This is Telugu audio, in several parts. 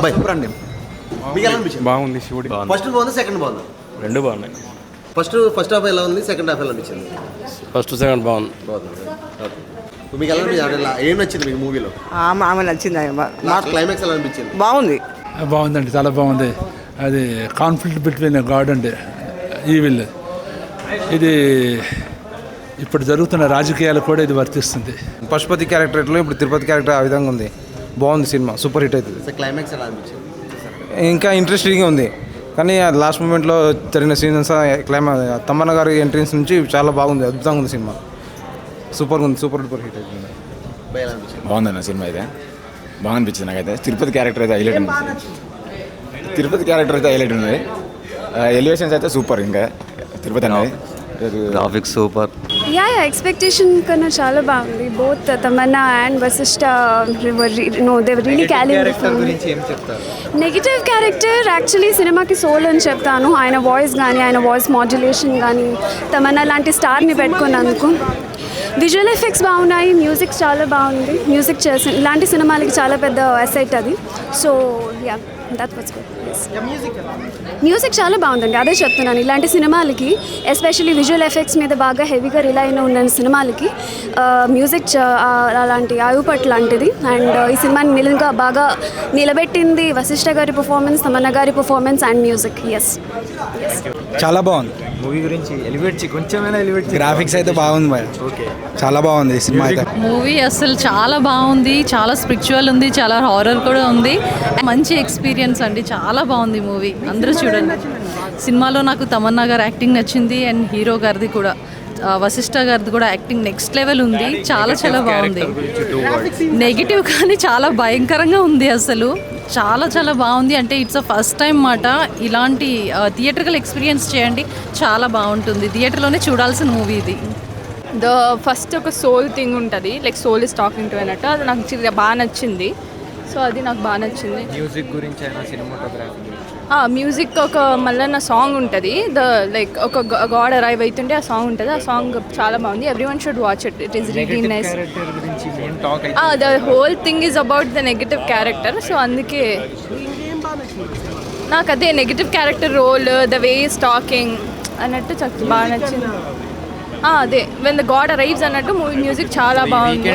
సూపర్ అండి. మీకు ఎలా అనిపించింది? బాగుంది. శివుడి ఫస్ట్ బాగుంది, సెకండ్ బాగుంది? రెండు బాగున్నాయి. ఫస్ట్ హాఫ్ ఎలా ఉంది, సెకండ్ హాఫ్ ఎలా అనిపించింది? ఫస్ట్ సెకండ్ బాగుంది. మీకు ఎలా అనిపించింది? ఏం నచ్చింది మీకు మూవీలో? ఆమె నచ్చింది. క్లైమాక్స్ ఎలా అనిపించింది? బాగుంది. బాగుందండి, చాలా బాగుంది. అది conflict between God and evil. ఇది ఇప్పుడు జరుగుతున్న రాజకీయాలు కూడా ఇది వర్తిస్తుంది. పశుపతి క్యారెక్టర్లో ఇప్పుడు తిరుపతి క్యారెక్టర్ ఆ విధంగా ఉంది. బాగుంది సినిమా, సూపర్ హిట్ అవుతుంది. క్లైమాక్స్ ఎలా అనిపించింది? ఇంకా ఇంట్రెస్టింగ్గా ఉంది, కానీ లాస్ట్ మూమెంట్లో జరిగిన సీన్స్ తమ్మన్న గారి ఎంట్రీన్స్ నుంచి చాలా బాగుంది, అద్భుతంగా ఉంది సినిమా. సూపర్గా ఉంది, సూపర్ డూపర్ హిట్ అవుతుంది. బాగుందన్న సినిమా అయితే, బాగా అనిపించింది నాకైతే. తిరుపతి క్యారెక్టర్ అయితే హైలైట్ ఉంది. ఎలివేషన్స్ అయితే సూపర్. ఇంకా తిరుపతి అనేది గ్రాఫిక్స్ సూపర్. యా ఎక్స్పెక్టేషన్ కన్నా చాలా బాగుంది. Both Tamannaah and Vasishta they were really negative character actually సినిమాకి సోల్ అని చెప్తాను. ఆయన వాయిస్ కానీ, ఆయన వాయిస్ మాడ్యులేషన్ కానీ, తమన్నా లాంటి స్టార్ని పెట్టుకున్నందుకు. విజువల్ ఎఫెక్ట్స్ బాగున్నాయి, మ్యూజిక్ చాలా బాగుంది. మ్యూజిక్ చేసి ఇలాంటి సినిమాలకి చాలా పెద్ద అసెట్ అది. So yeah that was good. Music చాలా బాగుందండి, అదే చెప్తున్నాను. ఇలాంటి సినిమాలకి ఎస్పెషల్లీ విజువల్ ఎఫెక్ట్స్ మీద బాగా హెవీగా రిలై అయిన ఉన్న సినిమాలకి మ్యూజిక్ అలాంటి ఆయుపట్ లాంటిది. అండ్ ఈ సినిమాని బాగా నిలబెట్టింది వశిష్ఠ గారి పర్ఫార్మెన్స్, తమన్నా గారి పర్ఫార్మెన్స్ అండ్ మ్యూజిక్. ఎస్ చాలా బాగుంది. మూవీ గురించి కొంచెమైనా గ్రాఫిక్స్ అయితే బాగుంది మరి. చాలా బాగుంది ఈ సినిమా అయితే. మూవీ అసలు చాలా బాగుంది, చాలా స్పిరిచువల్ ఉంది, చాలా హారర్ కూడా ఉంది. మంచి ఎక్స్పీరియన్స్ అండి, చాలా బాగుంది మూవీ. అందరూ చూడండి. సినిమాలో నాకు తమన్నా గారు యాక్టింగ్ నచ్చింది, అండ్ హీరో గారిది కూడా, వశిష్ఠ గారిది కూడా యాక్టింగ్ నెక్స్ట్ లెవెల్ ఉంది. చాలా చాలా బాగుంది. నెగిటివ్ కానీ చాలా భయంకరంగా ఉంది అసలు. చాలా చాలా బాగుంది. అంటే ఇట్స్ అ ఫస్ట్ టైం మాట ఇలాంటి థియేటర్కల్ ఎక్స్పీరియన్స్ చేయండి, చాలా బాగుంటుంది. థియేటర్లోనే చూడాల్సిన మూవీ ఇది. ఫస్ట్ ఒక సోల్ థింగ్ ఉంటుంది, like soul is talking to అన్నట్టు. అది నాకు బాగా నచ్చింది. సో అది నాకు బాగా నచ్చింది. మ్యూజిక్ గురించి అయినా, సినిమాటోగ్రఫీ మ్యూజిక్ ఒక మళ్ళీ సాంగ్ ఉంటుంది, లైక్ ఒక గాడ్ అరైవ్ అవుతుంటే ఆ సాంగ్ ఉంటుంది. ఆ సాంగ్ చాలా బాగుంది. Everyone should watch it. It is really nice. The whole thing is about the negative character. So అందుకే నాకు అదే negative character role, the way is talking అన్నట్టు బాగా నచ్చింది. అదే వెన్ ద గాడ్ అరైవ్స్ అన్నట్టు మూవీ మ్యూజిక్ చాలా బాగుంది.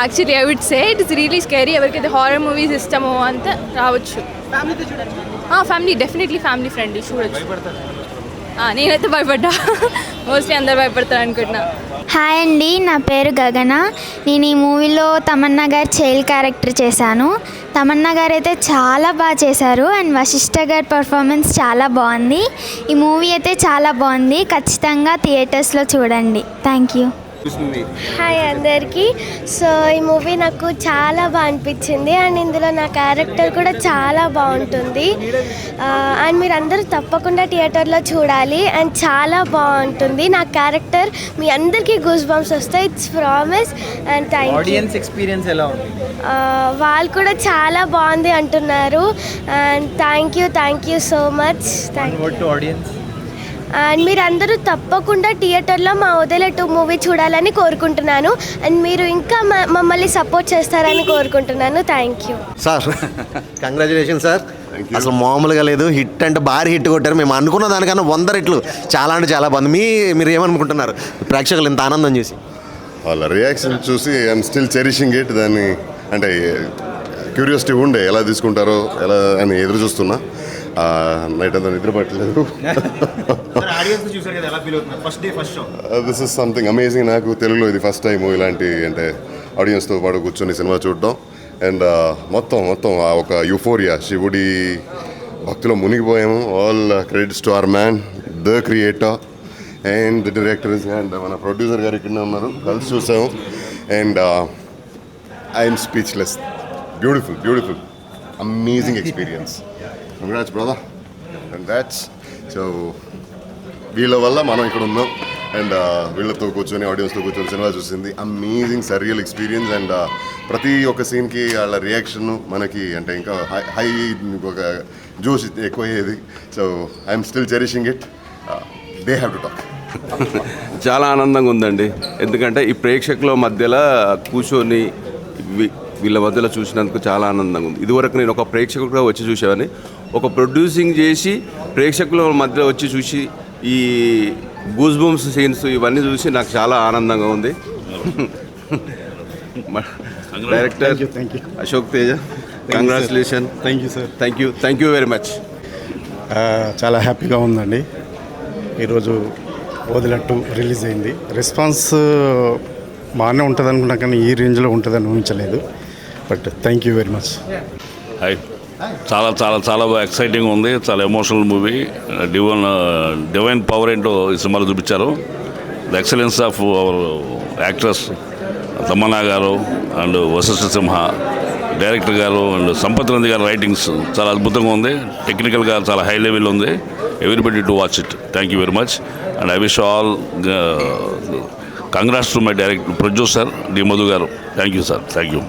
Actually I would say it is really scary. ఎవరికైతే హారర్ మూవీస్ ఇష్టమో అంతా రావచ్చు. ఫ్యామిలీ డెఫినెట్లీ ఫ్యామిలీ ఫ్రెండ్లీ చూడొచ్చు. నేనైతే భయపడ్డా, మోస్ట్లీ అందరు భయపడతారు అనుకుంటున్నా. హాయ్ అండి, నా పేరు గగన. నేను ఈ మూవీలో తమన్నా గారి చైల్డ్ క్యారెక్టర్ చేశాను. తమన్నా గారు అయితే చాలా బాగా చేశారు, అండ్ వశిష్ఠ గారి పర్ఫార్మెన్స్ చాలా బాగుంది. ఈ మూవీ అయితే చాలా బాగుంది, ఖచ్చితంగా థియేటర్స్లో చూడండి. Thank you. హాయ్ అందరికీ. సో ఈ మూవీ నాకు చాలా బాగా అనిపించింది, అండ్ ఇందులో నా క్యారెక్టర్ కూడా చాలా బాగుంటుంది. అండ్ మీరు అందరూ తప్పకుండా థియేటర్లో చూడాలి, అండ్ చాలా బాగుంటుంది. నా క్యారెక్టర్ మీ అందరికీ గూస్ బంప్స్ వస్తాయి, it's promise. And thank you. Audience experience ఎలా ఉంది? వాళ్ళు కూడా చాలా బాగుంది అంటున్నారు. And thank you so much. And మీరు అందరూ తప్పకుండా థియేటర్లో మా వదిలే 2 మూవీ చూడాలని కోరుకుంటున్నాను. అండ్ మీరు ఇంకా మమ్మల్ని సపోర్ట్ చేస్తారని కోరుకుంటున్నాను. Thank you sir. Congratulation sir. అసలు మామూలుగా లేదు, హిట్ అంటే భారీ హిట్ కొట్టారు. మేము అనుకున్న దానికన్నా 100 రెట్లు చాలా అంటే చాలా బాగుంది. మీరు ఏమనుకుంటున్నారు ప్రేక్షకులు ఇంత ఆనందం చూసి? వాళ్ళ రియాక్షన్ చూసి ఐఎమ్ స్టిల్ చెరిషింగ్ ఇట్. దాన్ని అంటే క్యూరియాసిటీ ఉండే ఎలా తీసుకుంటారో ఎలా అని ఎదురు చూస్తున్నా. నైట్ అంతా నిద్ర పట్టలేదు. This is something amazing. నాకు తెలుగులో ఇది ఫస్ట్ టైం ఇలాంటి అంటే ఆడియన్స్తో పాటు కూర్చొని సినిమా చూడటం. అండ్ మొత్తం ఆ ఒక యూఫోరియా, శివుడి భక్తిలో మునిగిపోయాము. All credits to our man, the creator and the directors and మన ప్రొడ్యూసర్ గారు ఇక్కడనే ఉన్నారు, కలిసి చూసాము. And I'm speechless. Beautiful amazing experience. Congrats brother. Congrats. So వీళ్ళ వల్ల మనం ఇక్కడ ఉన్నాం, అండ్ వీళ్ళతో కూర్చొని ఆడియన్స్తో కూర్చొని సినిమా చూసింది అమేజింగ్ సర్రియల్ ఎక్స్పీరియన్స్. అండ్ ప్రతి ఒక్క సీన్కి వాళ్ళ రియాక్షన్ మనకి అంటే ఇంకా హై ఒక జోష్ ఎక్కువయ్యేది. So I'm still cherishing it. They have to talk. చాలా ఆనందంగా ఉందండి, ఎందుకంటే ఈ ప్రేక్షకుల మధ్యలో కూర్చొని వీళ్ళ మధ్యలో చూసినందుకు చాలా ఆనందంగా ఉంది. ఇదివరకు నేను ఒక ప్రేక్షకుడిగా వచ్చి చూసేవాడిని, ఒక ప్రొడ్యూసింగ్ చేసి ప్రేక్షకుల మధ్యలో వచ్చి చూసి ఈ గూస్ బంప్స్ సీన్స్ ఇవన్నీ చూసి నాకు చాలా ఆనందంగా ఉంది. Director Ashok Teja, congratulation. Thank you sir. Thank you very much. చాలా హ్యాపీగా ఉందండి. ఈరోజు వదిలట్టు రిలీజ్ అయింది. రెస్పాన్స్ బాగానే ఉంటుంది అనుకున్నా, కానీ ఈ రేంజ్లో ఉంటుందని ఊహించలేదు. But thank you very much. Hi. చాలా చాలా చాలా ఎక్సైటింగ్ ఉంది. చాలా ఎమోషనల్ మూవీ. డివైన్ పవర్ ఏంటో ఈ సినిమాలో చూపించారు. The excellence of our actress Tamannaah గారు అండ్ వశిష్ఠ సింహ, డైరెక్టర్ గారు అండ్ సంపత్ నంది గారి రైటింగ్స్ చాలా అద్భుతంగా ఉంది. టెక్నికల్గా చాలా హై లెవెల్ ఉంది. Everybody to watch it. Thank you very much and I wish all congrats to my producer D Madhu గారు. Thank you sir. Thank you.